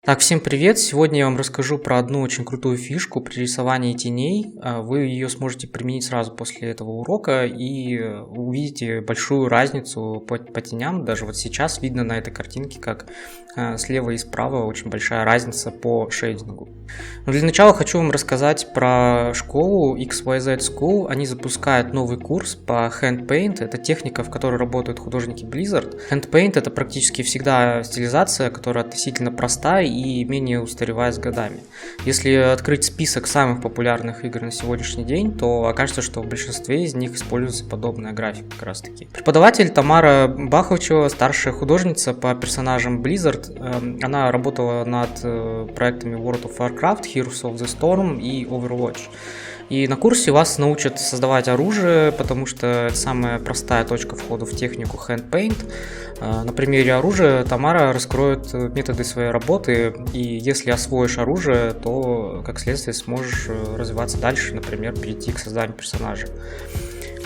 Так, всем привет! Сегодня я вам расскажу про одну очень крутую фишку при рисовании теней. Вы ее сможете применить сразу после этого урока и увидите большую разницу по теням. Даже вот сейчас видно на этой картинке, как слева и справа очень большая разница по шейдингу. Но для начала хочу вам рассказать про школу XYZ School. Они запускают новый курс по Hand Paint. Это техника, в которой работают художники Blizzard. Hand Paint — это практически всегда стилизация, которая относительно простая и менее устаревает с годами. Если открыть список самых популярных игр на сегодняшний день, то окажется, что в большинстве из них используется подобная графика как раз таки. Преподаватель Тамара Баховчева, старшая художница по персонажам Blizzard. Она работала над проектами World of Warcraft, Heroes of the Storm и Overwatch. И на курсе вас научат создавать оружие, потому что это самая простая точка входа в технику Hand Paint. На примере оружия Тамара раскроет методы своей работы, и если освоишь оружие, то, как следствие, сможешь развиваться дальше, например, перейти к созданию персонажа.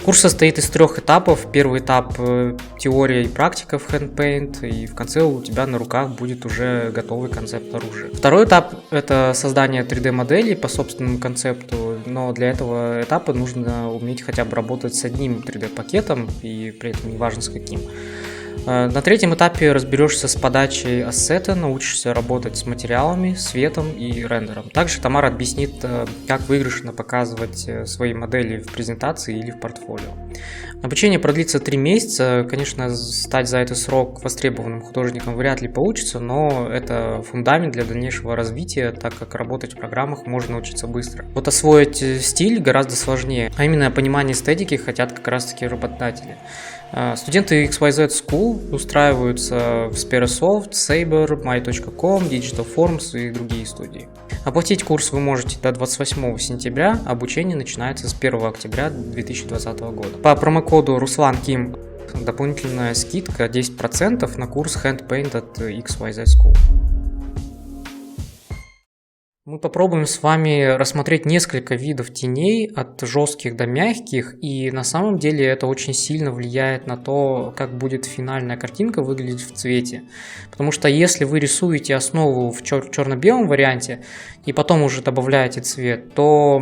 Курс состоит из 3 этапов. Первый этап – теория и практика в Hand Paint, и в конце у тебя на руках будет уже готовый концепт оружия. Второй этап – это создание 3D-моделей по собственному концепту, но для этого этапа нужно уметь хотя бы работать с одним 3D-пакетом, и при этом не важно с каким. На третьем этапе разберешься с подачей ассета, научишься работать с материалами, светом и рендером. Также Тамара объяснит, как выигрышно показывать свои модели в презентации или в портфолио. Обучение продлится 3 месяца. Конечно, стать за этот срок востребованным художником вряд ли получится, но это фундамент для дальнейшего развития, так как работать в программах можно научиться быстро. Вот освоить стиль гораздо сложнее, а именно понимание эстетики хотят как раз таки работодатели. Студенты XYZ School устраиваются в Sperasoft, Saber, My.com, Digital Forms и другие студии. Оплатить курс вы можете до 28 сентября, обучение начинается с 1 октября 2020 года. По промокоду RuslanKim дополнительная скидка 10% на курс Hand Paint от XYZ School. Мы попробуем с вами рассмотреть несколько видов теней, от жестких до мягких, и на самом деле это очень сильно влияет на то, как будет финальная картинка выглядеть в цвете. Потому что если вы рисуете основу в черно-белом варианте и потом уже добавляете цвет, то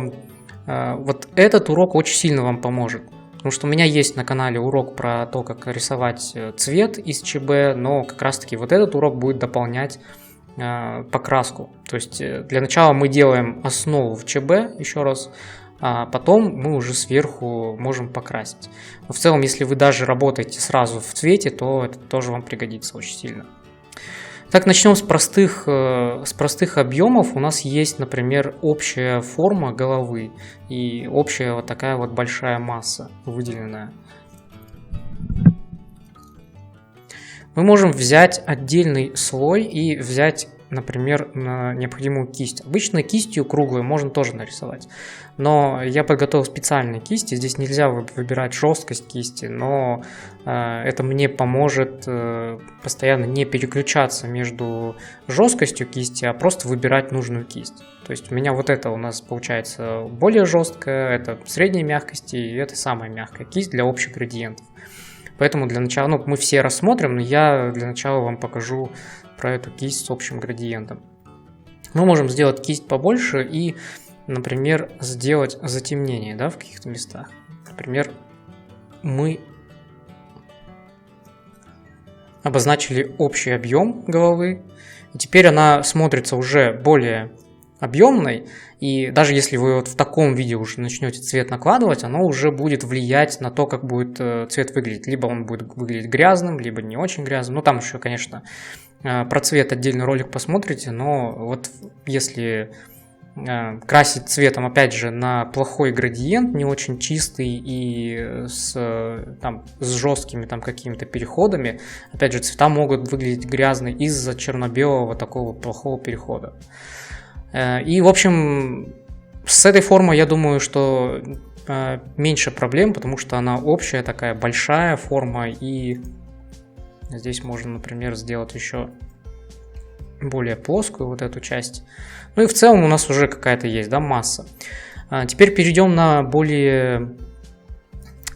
вот этот урок очень сильно вам поможет. Потому что у меня есть на канале урок про то, как рисовать цвет из ЧБ, но как раз таки вот этот урок будет дополнять покраску. То есть для начала мы делаем основу в ЧБ еще раз, а потом мы уже сверху можем покрасить. Но в целом, если вы даже работаете сразу в цвете, то это тоже вам пригодится очень сильно. Так, начнем с простых объемов. У нас есть, например, общая форма головы и общая вот такая вот большая масса выделенная. Мы можем взять отдельный слой и взять, например, необходимую кисть. Обычно кистью круглой можно тоже нарисовать, но я подготовил специальные кисти. Здесь нельзя выбирать жесткость кисти, но это мне поможет постоянно не переключаться между жесткостью кисти, а просто выбирать нужную кисть. То есть у меня вот это у нас получается более жесткая, это средней мягкости, и это самая мягкая кисть для общих градиентов. Поэтому для начала, мы все рассмотрим, но я для начала вам покажу про эту кисть с общим градиентом. Мы можем сделать кисть побольше и, например, сделать затемнение, в каких-то местах. Например, мы обозначили общий объем головы, и теперь она смотрится уже более объемной, и даже если вы вот в таком виде уже начнете цвет накладывать, оно уже будет влиять на то, как будет цвет выглядеть. Либо он будет выглядеть грязным, либо не очень грязным. Там еще, конечно, про цвет отдельный ролик посмотрите, но вот если красить цветом, опять же, на плохой градиент, не очень чистый и с жесткими какими-то переходами, опять же, цвета могут выглядеть грязно из-за черно-белого такого плохого перехода. И, в общем, с этой формой, я думаю, что меньше проблем, потому что она общая, такая большая форма, и здесь можно, например, сделать еще более плоскую вот эту часть. Ну и в целом у нас уже какая-то есть, масса. Теперь перейдем на более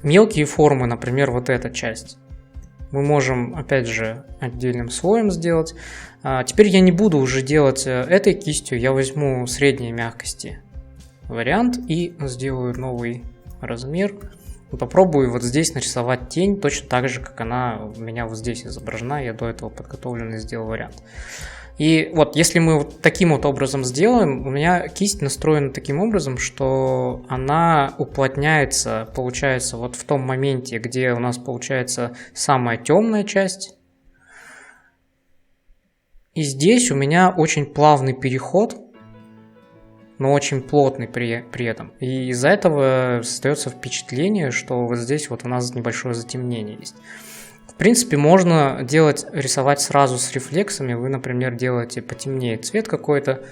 мелкие формы, например, вот эта часть. мы можем, опять же, отдельным слоем сделать. Теперь я не буду уже делать этой кистью, я возьму средней мягкости вариант и сделаю новый размер. Попробую вот здесь нарисовать тень точно так же, как она у меня вот здесь изображена. Я до этого подготовленный сделал вариант. И вот если мы вот таким вот образом сделаем, у меня кисть настроена таким образом, что она уплотняется, получается, вот в том моменте, где у нас получается самая темная часть. И здесь у меня очень плавный переход, но очень плотный при этом. И из-за этого создается впечатление, что вот здесь вот у нас небольшое затемнение есть. В принципе, можно рисовать сразу с рефлексами. Вы, например, делаете потемнее цвет какой-то,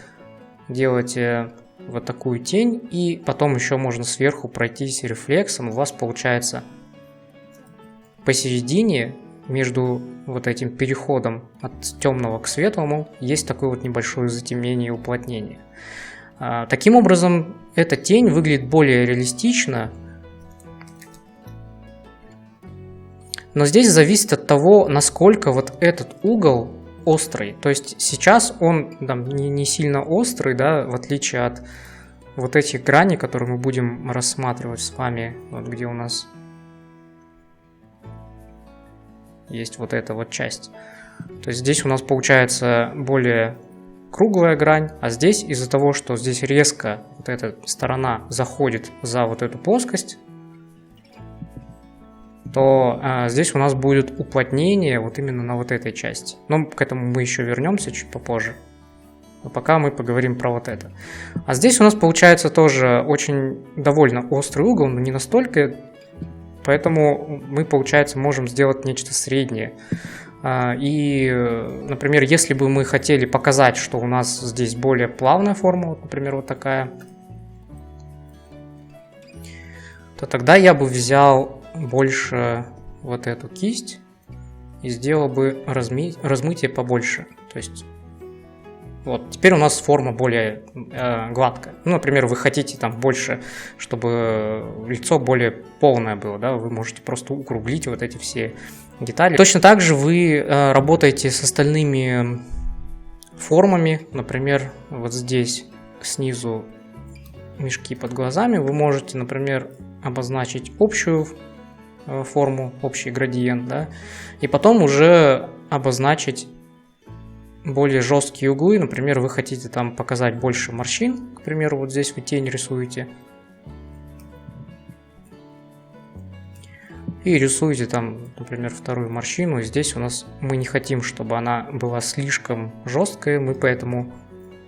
делаете вот такую тень, и потом еще можно сверху пройтись рефлексом. У вас получается посередине, между вот этим переходом от темного к светлому, есть такое вот небольшое затемнение и уплотнение. Таким образом, эта тень выглядит более реалистично, но здесь зависит от того, насколько вот этот угол острый. То есть сейчас он там, не сильно острый, да, в отличие от вот этих граней, которые мы будем рассматривать с вами, вот где у нас есть вот эта вот часть. То есть здесь у нас получается более круглая грань, а здесь из-за того, что здесь резко вот эта сторона заходит за вот эту плоскость, то здесь у нас будет уплотнение вот именно на вот этой части. Но к этому мы еще вернемся чуть попозже. Но пока мы поговорим про вот это. А здесь у нас получается тоже очень довольно острый угол, но не настолько, поэтому мы, получается, можем сделать нечто среднее. И, например, если бы мы хотели показать, что у нас здесь более плавная форма, вот, например, вот такая, то тогда я бы взял больше вот эту кисть и сделал бы размытие побольше. То есть вот теперь у нас форма более гладкая. Ну, например, вы хотите там больше, чтобы лицо более полное было, да, вы можете просто укруглить вот эти все детали. Точно так же вы работаете с остальными формами. Например, вот здесь снизу мешки под глазами. Вы можете, например, обозначить общую форму, общий градиент, да, и потом уже обозначить более жесткие углы. Например, вы хотите там показать больше морщин, к примеру, вот здесь вы тень рисуете. И рисуете там, например, вторую морщину. И здесь у нас мы не хотим, чтобы она была слишком жесткая. Мы поэтому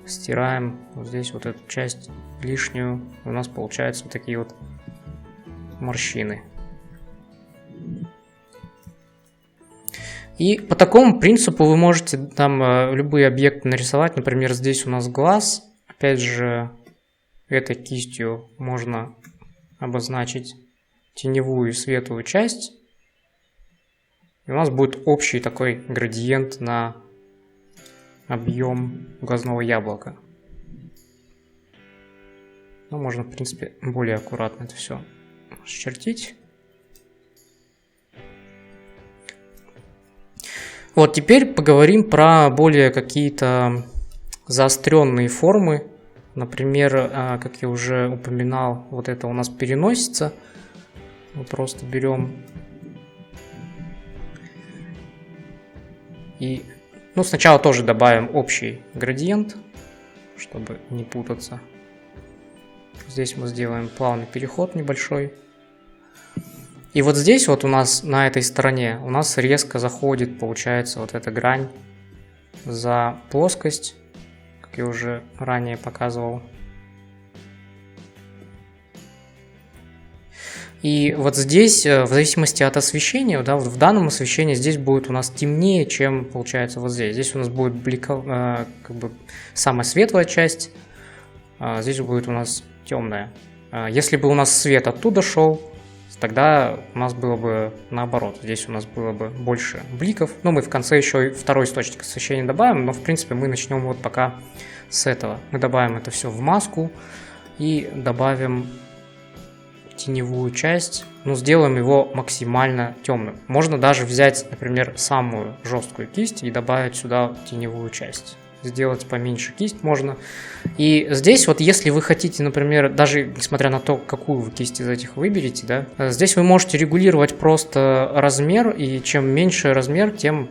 стираем вот здесь вот эту часть лишнюю. У нас получаются вот такие вот морщины. И по такому принципу вы можете там любые объекты нарисовать. Например, здесь у нас глаз. Опять же, этой кистью можно обозначить теневую и светлую часть. И у нас будет общий такой градиент на объем глазного яблока. Ну, можно, в принципе, более аккуратно это все расчертить. Вот теперь поговорим про более какие-то заостренные формы. Например, как я уже упоминал, вот это у нас переносится. Мы просто берем и, ну, сначала тоже добавим общий градиент, чтобы не путаться. Здесь мы сделаем плавный переход небольшой. И вот здесь вот у нас на этой стороне у нас резко заходит, получается, вот эта грань за плоскость, как я уже ранее показывал. И вот здесь, в зависимости от освещения, да, вот в данном освещении здесь будет у нас темнее, чем получается вот здесь. Здесь у нас будет как бы самая светлая часть, а здесь будет у нас темная. Если бы у нас свет оттуда шел, тогда у нас было бы наоборот. Здесь у нас было бы больше бликов. Но мы в конце еще и второй источник освещения добавим, но в принципе мы начнем вот пока с этого. Мы добавим это все в маску и добавим теневую часть, ну, сделаем его максимально темным. Можно даже взять, например, самую жесткую кисть и добавить сюда теневую часть. Сделать поменьше кисть можно. И здесь вот, если вы хотите, например, даже несмотря на то, какую вы кисть из этих выберете, да, здесь вы можете регулировать просто размер, и чем меньше размер, тем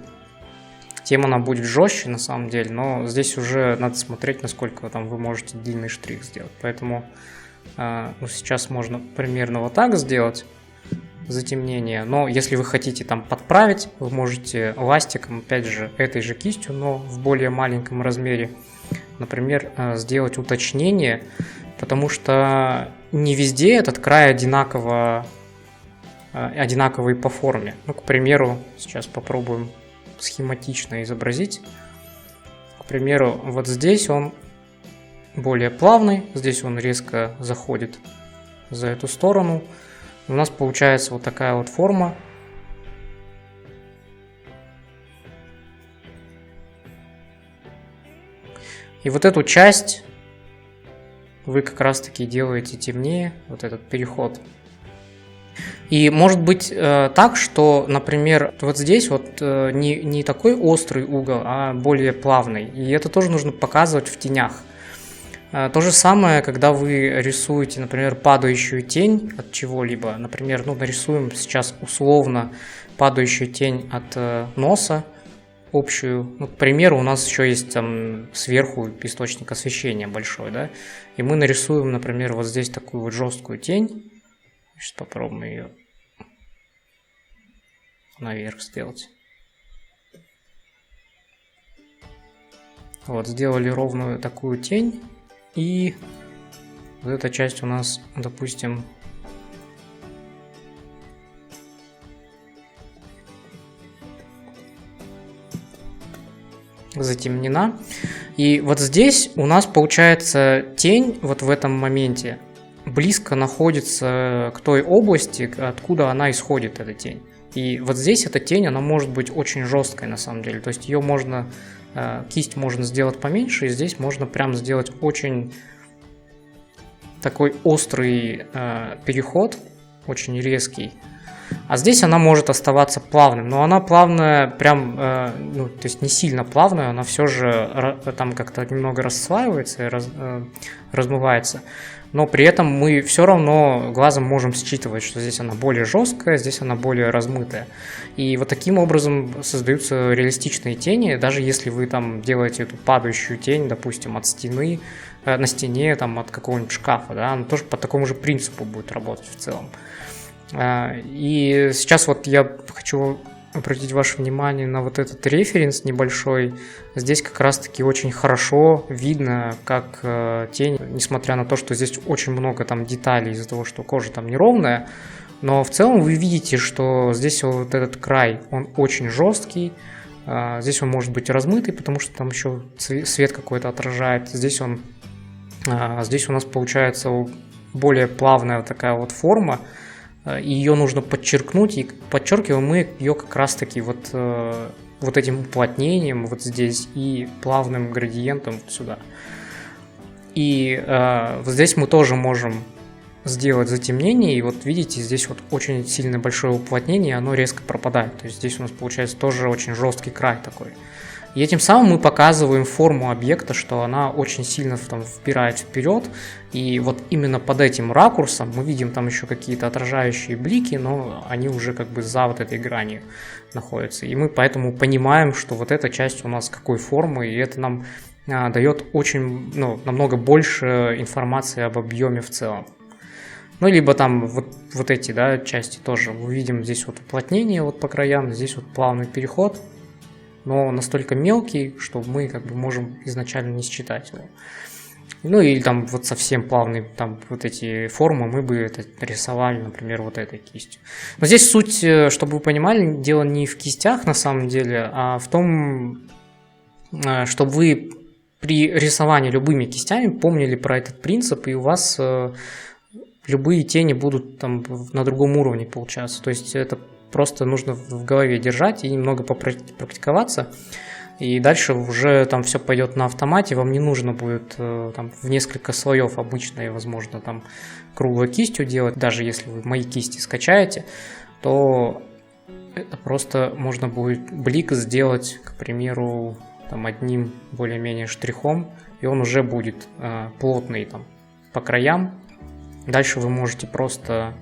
она будет жестче на самом деле, но здесь уже надо смотреть, насколько там вы можете длинный штрих сделать. Поэтому ну, сейчас можно примерно вот так сделать затемнение, но если вы хотите там подправить, вы можете ластиком, опять же, этой же кистью, но в более маленьком размере, например, сделать уточнение, потому что не везде этот край одинаковый по форме. Ну, к примеру, сейчас попробуем схематично изобразить. К примеру, вот здесь он более плавный, здесь он резко заходит за эту сторону. У нас получается вот такая вот форма. И вот эту часть вы как раз таки делаете темнее, вот этот переход. И может быть так, что, например, вот здесь вот не такой острый угол, а более плавный. И это тоже нужно показывать в тенях. То же самое, когда вы рисуете, например, падающую тень от чего-либо. Например, ну, нарисуем сейчас условно падающую тень от носа общую. Ну, к примеру, у нас еще есть там сверху источник освещения большой, да. И мы нарисуем, например, вот здесь такую вот жесткую тень. Сейчас попробуем ее наверх сделать. Вот, сделали ровную такую тень. И вот эта часть у нас, допустим, затемнена. И вот здесь у нас получается тень вот в этом моменте близко находится к той области, откуда она исходит, эта тень. И вот здесь эта тень, она может быть очень жесткой на самом деле. То есть ее можно, кисть можно сделать поменьше, и здесь можно прям сделать очень такой острый переход, очень резкий. А здесь она может оставаться плавным, но она плавная, прям, ну, то есть не сильно плавная, она все же там как-то немного расслаивается и размывается. Но при этом мы все равно глазом можем считывать, что здесь она более жесткая, здесь она более размытая. И вот таким образом создаются реалистичные тени, даже если вы там делаете эту падающую тень, допустим, от стены, на стене, там, от какого-нибудь шкафа, да, она тоже по такому же принципу будет работать в целом. И сейчас вот я хочу обратить ваше внимание на вот этот референс небольшой. Здесь как раз-таки очень хорошо видно, как тень, несмотря на то, что здесь очень много там деталей из-за того, что кожа там неровная, но в целом вы видите, что здесь вот этот край, он очень жесткий. Здесь он может быть размытый, потому что там еще свет какой-то отражает. Здесь у нас получается более плавная вот такая вот форма. Ее нужно подчеркнуть, и подчеркиваем мы ее как раз таки вот этим уплотнением вот здесь и плавным градиентом вот сюда. И вот здесь мы тоже можем сделать затемнение, и вот видите, здесь вот очень сильно большое уплотнение, оно резко пропадает, то есть здесь у нас получается тоже очень жесткий край такой. И этим самым мы показываем форму объекта, что она очень сильно там впирает вперед. И вот именно под этим ракурсом мы видим там еще какие-то отражающие блики, но они уже как бы за вот этой гранью находятся. И мы поэтому понимаем, что вот эта часть у нас какой формы, и это нам дает очень, намного больше информации об объеме в целом. Ну, либо там вот эти, да, части тоже. Мы видим здесь вот уплотнение вот по краям, здесь вот плавный переход. Но настолько мелкий, что мы как бы можем изначально не считать его. Ну или там вот совсем плавные там вот эти формы мы бы это рисовали, например, вот этой кистью. Но здесь суть, чтобы вы понимали, дело не в кистях на самом деле, а в том, чтобы вы при рисовании любыми кистями помнили про этот принцип, и у вас любые тени будут там на другом уровне получаться. То есть это просто нужно в голове держать и немного попрактиковаться. И дальше уже там все пойдет на автомате, вам не нужно будет там в несколько слоев обычно и, возможно, там круглой кистью делать. Даже если вы мои кисти скачаете, то это просто можно будет блик сделать, к примеру, там одним более-менее штрихом, и он уже будет плотный там по краям. Дальше вы можете просто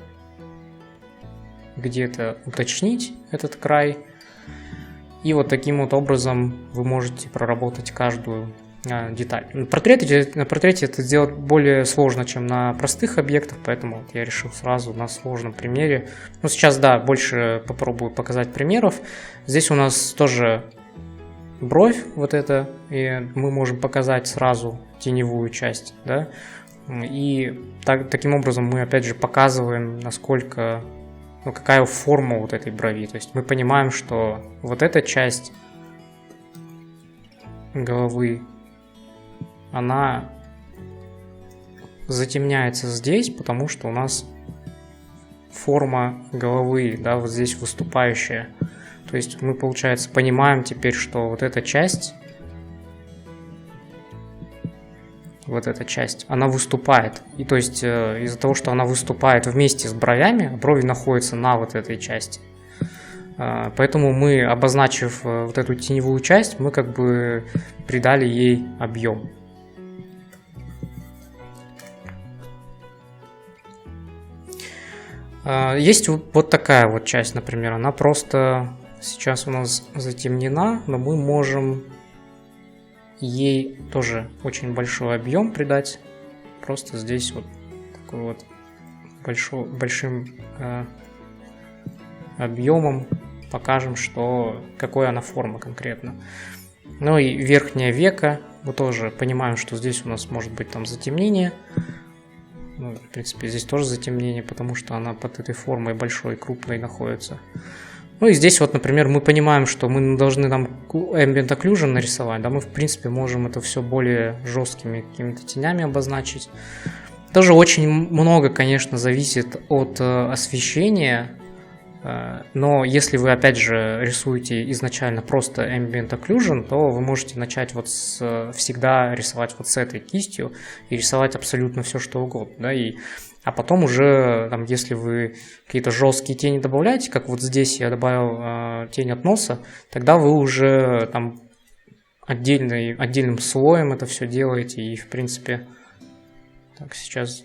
где-то уточнить этот край. И вот таким вот образом вы можете проработать каждую деталь. На портрете это сделать более сложно, чем на простых объектах, поэтому вот я решил сразу на сложном примере. Ну, сейчас, да, больше попробую показать примеров. Здесь у нас тоже бровь вот эта, и мы можем показать сразу теневую часть, да. И таким образом мы опять же показываем, насколько... Ну, какая форма вот этой брови. То есть мы понимаем, что вот эта часть головы, она затемняется здесь, потому что у нас форма головы, да, вот здесь выступающая. То есть мы, получается, понимаем теперь, что вот эта часть, она выступает. И то есть из-за того, что она выступает вместе с бровями, брови находятся на вот этой части. Поэтому мы, обозначив вот эту теневую часть, мы как бы придали ей объем. Есть вот такая вот часть, например, она просто сейчас у нас затемнена, но мы можем ей тоже очень большой объем придать. Просто здесь вот такой вот большим объемом покажем, что какой она форма конкретно. Ну и верхнее веко. Мы тоже понимаем, что здесь у нас может быть там затемнение. Ну, в принципе, здесь тоже затемнение, потому что она под этой формой большой, крупной находится. Ну и здесь вот, например, мы понимаем, что мы должны там Ambient Occlusion нарисовать, да, мы в принципе можем это все более жесткими какими-то тенями обозначить. Тоже очень много, конечно, зависит от освещения, но если вы, опять же, рисуете изначально просто Ambient Occlusion, то вы можете начать вот всегда рисовать вот с этой кистью и рисовать абсолютно все, что угодно, да, а потом уже, там, если вы какие-то жесткие тени добавляете, как вот здесь я добавил тень от носа, тогда вы уже там отдельным слоем это все делаете. И, в принципе, так, сейчас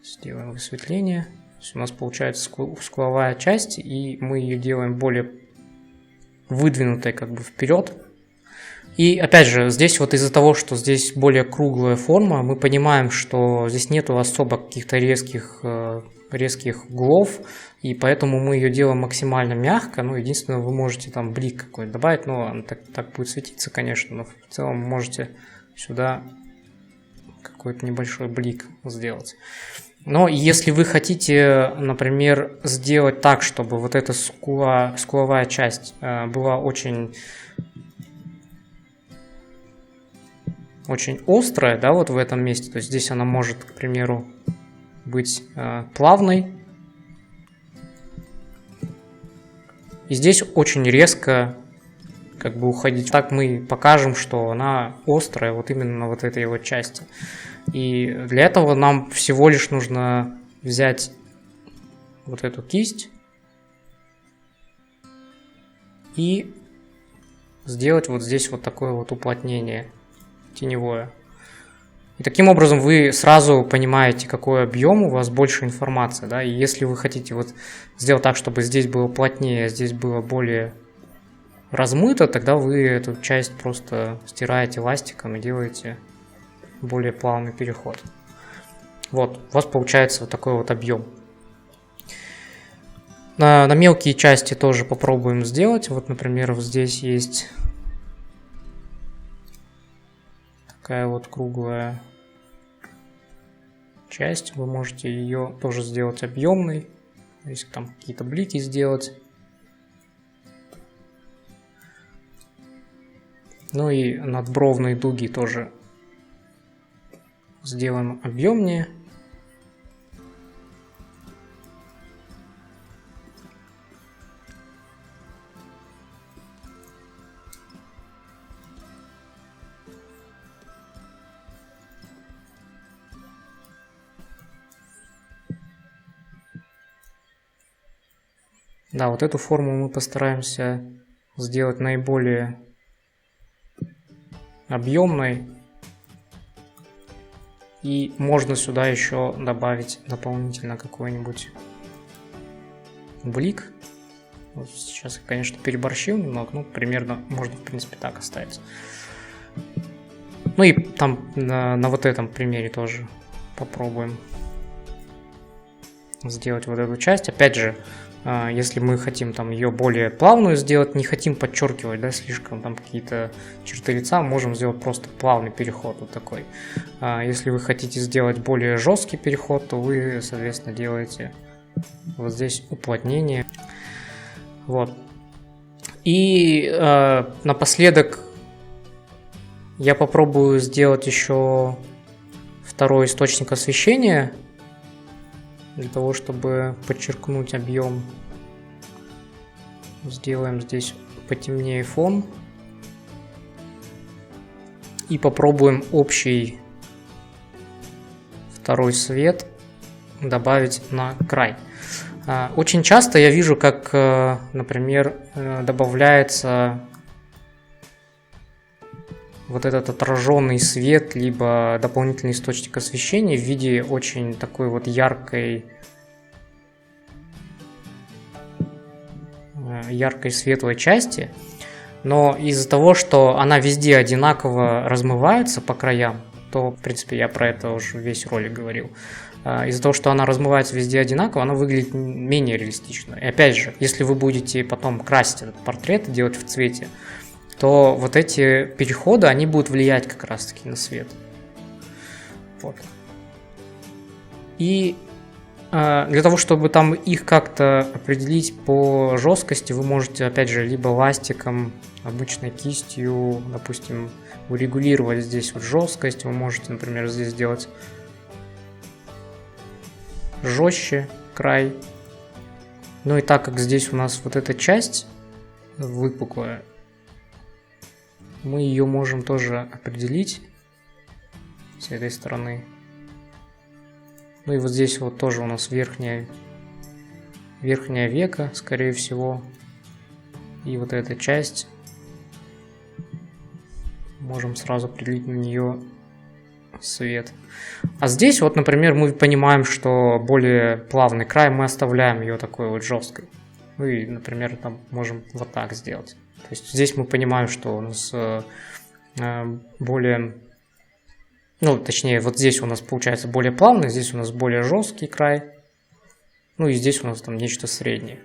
сделаем высветление. То есть у нас получается скуловая часть, и мы ее делаем более выдвинутой как бы вперед. И опять же, здесь вот из-за того, что здесь более круглая форма, мы понимаем, что здесь нету особо каких-то резких углов, и поэтому мы ее делаем максимально мягко. Ну, единственное, вы можете там блик какой-то добавить, но он так будет светиться, конечно, но в целом можете сюда какой-то небольшой блик сделать. Но если вы хотите, например, сделать так, чтобы вот эта скуловая часть была очень острая, да, вот в этом месте, то есть здесь она может, к примеру, быть плавной. И здесь очень резко как бы уходить. Так мы покажем, что она острая вот именно на вот этой вот части. И для этого нам всего лишь нужно взять вот эту кисть и сделать вот здесь вот такое вот уплотнение теневое. И таким образом вы сразу понимаете, какой объем, у вас больше информации, да, и если вы хотите вот сделать так, чтобы здесь было плотнее, а здесь было более размыто, тогда вы эту часть просто стираете ластиком и делаете более плавный переход. Вот, у вас получается вот такой вот объем. На мелкие части тоже попробуем сделать. Вот, например, вот здесь есть такая вот круглая часть. Вы можете ее тоже сделать объемной. Если там какие-то блики сделать. Ну и надбровные дуги тоже сделаем объемнее. Да, вот эту форму мы постараемся сделать наиболее объемной. И можно сюда еще добавить дополнительно какой-нибудь блик. Вот сейчас я, конечно, переборщил немного, ну, примерно можно, в принципе, так оставить. Ну и там на вот этом примере тоже попробуем сделать вот эту часть. Опять же, если мы хотим там ее более плавную сделать, не хотим подчеркивать, да, слишком там какие-то черты лица, можем сделать просто плавный переход вот такой. Если вы хотите сделать более жесткий переход, то вы, соответственно, делаете вот здесь уплотнение. Вот. И напоследок я попробую сделать еще второй источник освещения, для того, чтобы подчеркнуть объем. Сделаем здесь потемнее фон. И попробуем общий второй свет добавить на край. Очень часто я вижу, как, например, добавляется вот этот отраженный свет, либо дополнительный источник освещения в виде очень такой вот яркой светлой части. Но из-за того, что она везде одинаково размывается по краям, то, в принципе, я про это уже весь ролик говорил. Из-за того, что она размывается везде одинаково, она выглядит менее реалистично. И опять же, если вы будете потом красить этот портрет и делать в цвете, то вот эти переходы, они будут влиять как раз-таки на свет. Вот. И для того, чтобы там их как-то определить по жесткости, вы можете, опять же, либо ластиком, обычной кистью, допустим, урегулировать здесь вот жесткость. Вы можете, например, здесь сделать жестче край. Ну и так как здесь у нас вот эта часть выпуклая, мы ее можем тоже определить с этой стороны. Ну и вот здесь вот тоже у нас верхняя века, скорее всего. И вот эта часть. Можем сразу определить на нее свет. А здесь вот, например, мы понимаем, что более плавный край, мы оставляем ее такой вот жесткой. Ну и, например, там можем вот так сделать. То есть здесь мы понимаем, что у нас более... Ну, точнее, вот здесь у нас получается более плавный, здесь у нас более жесткий край. Ну и здесь у нас там нечто среднее.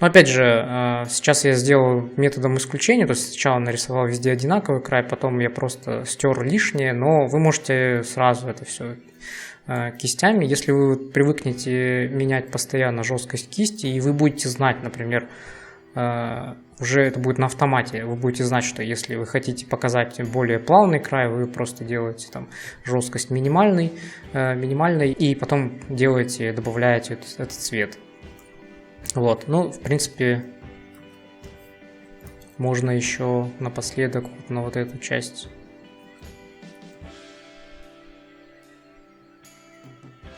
Но опять же, сейчас я сделал методом исключения, то есть сначала нарисовал везде одинаковый край, потом я просто стер лишнее, но вы можете сразу это все кистями. Если вы привыкнете менять постоянно жесткость кисти, и вы будете знать, например, уже это будет на автомате, вы будете знать, что если вы хотите показать более плавный край, вы просто делаете там жесткость минимальной, и потом добавляете этот цвет. Вот, ну, в принципе, можно еще напоследок вот на вот эту часть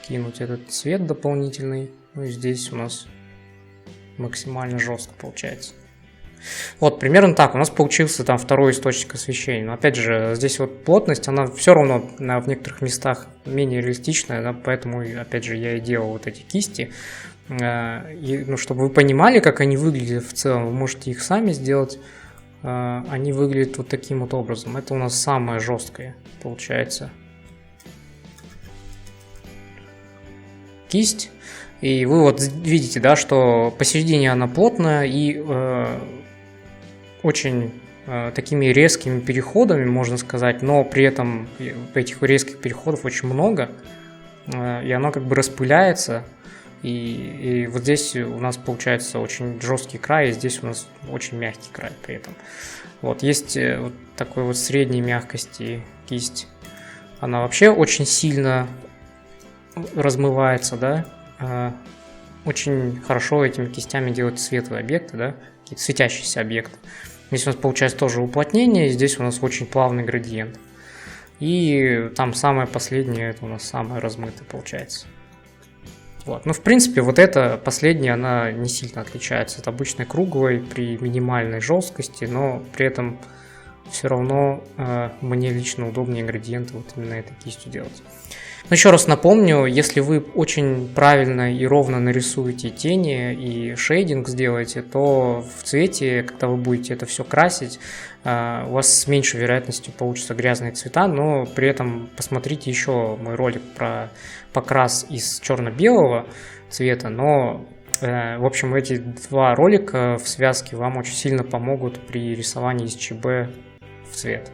кинуть этот цвет дополнительный. Ну и здесь у нас максимально жестко получается. Вот, примерно так. У нас получился там второй источник освещения. Но опять же, здесь вот плотность, она все равно в некоторых местах менее реалистичная, да, поэтому, опять же, я и делал вот эти кисти. И, ну, чтобы вы понимали, как они выглядят в целом, вы можете их сами сделать. Они выглядят вот таким вот образом. Это у нас самое жесткое получается кисть. И вы вот видите, да, что посередине она плотная и очень такими резкими переходами, можно сказать, но при этом этих резких переходов очень много, и оно как бы распыляется. И вот здесь у нас получается очень жесткий край, и здесь у нас очень мягкий край при этом. Вот есть вот такой вот средней мягкости кисть. Она вообще очень сильно размывается, да. Очень хорошо этими кистями делать светлые объекты, да, какие-то светящиеся объекты. Здесь у нас получается тоже уплотнение, и здесь у нас очень плавный градиент. И там самое последнее, это у нас самое размытое получается. Вот. Но в принципе вот эта последняя, она не сильно отличается от обычной круглой при минимальной жесткости, но при этом все равно мне лично удобнее градиенты вот именно этой кистью делать. Но еще раз напомню, если вы очень правильно и ровно нарисуете тени и шейдинг сделаете, то в цвете, когда вы будете это все красить, у вас с меньшей вероятностью получатся грязные цвета, но при этом посмотрите еще мой ролик про покрас из черно-белого цвета, но в общем эти два ролика в связке вам очень сильно помогут при рисовании из ЧБ в цвет.